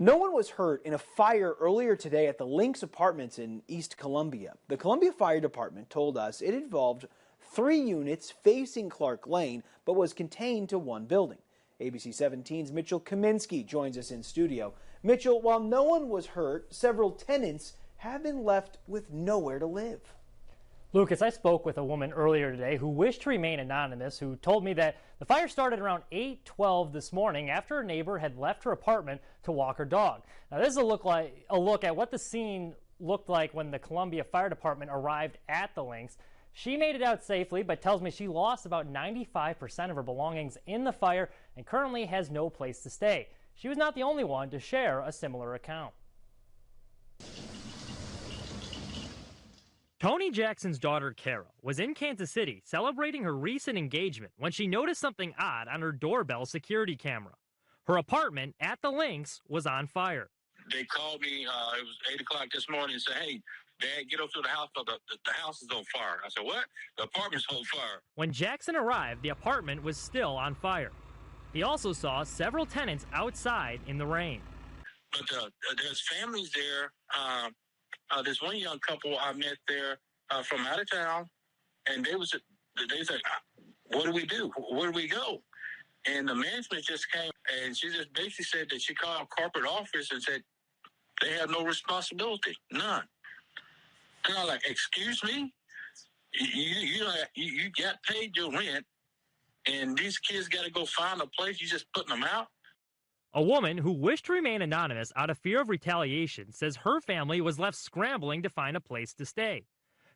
No one was hurt in a fire earlier today at the Lynx Apartments in East Columbia. The Columbia Fire Department told us it involved 3 units facing Clark Lane, but was contained to one building. ABC 17's Mitchell Kaminsky joins us in studio. Mitchell, while no one was hurt, several tenants have been left with nowhere to live. Lucas, I spoke with a woman earlier today who wished to remain anonymous, who told me that the fire started around 8:12 this morning after her neighbor had left her apartment to walk her dog. Now, this is a look at what the scene looked like when the Columbia Fire Department arrived at the Lynx. She made it out safely, but tells me she lost about 95% of her belongings in the fire and currently has no place to stay. She was not the only one to share a similar account. Tony Jackson's daughter, Carol, was in Kansas City celebrating her recent engagement when she noticed something odd on her doorbell security camera. Her apartment at the Lynx was on fire. They called me, it was 8 o'clock this morning, and said, "Hey, Dad, get up to the house, the house is on fire." I said, "What?" "The apartment's on fire." When Jackson arrived, the apartment was still on fire. He also saw several tenants outside in the rain. But there's families there. There's one young couple I met there from out of town, and they said, "What do we do? Where do we go?" And the management just came, and she just basically said that she called corporate office and said they have no responsibility, none. And I'm like, "Excuse me, you got paid your rent, and these kids got to go find a place. You just putting them out." A woman who wished to remain anonymous out of fear of retaliation says her family was left scrambling to find a place to stay.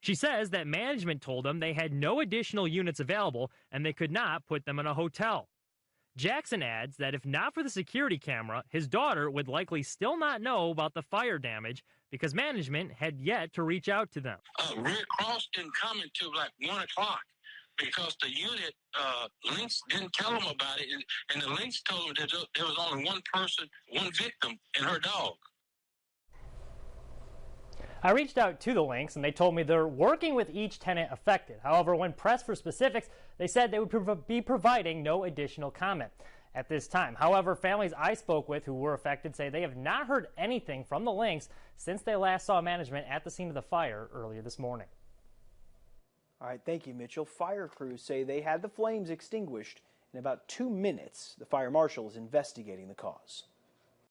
She says that management told them they had no additional units available and they could not put them in a hotel. Jackson adds that if not for the security camera, his daughter would likely still not know about the fire damage because management had yet to reach out to them. Red Cross didn't come until like 1 o'clock. Because the unit, Lynx didn't tell them about it, and the Lynx told them that there was only one person, one victim, and her dog. I reached out to the Lynx, and they told me they're working with each tenant affected. However, when pressed for specifics, they said they would be providing no additional comment at this time. However, families I spoke with who were affected say they have not heard anything from the Lynx since they last saw management at the scene of the fire earlier this morning. All right, thank you, Mitchell. Fire crews say they had the flames extinguished in about 2 minutes. The fire marshal is investigating the cause.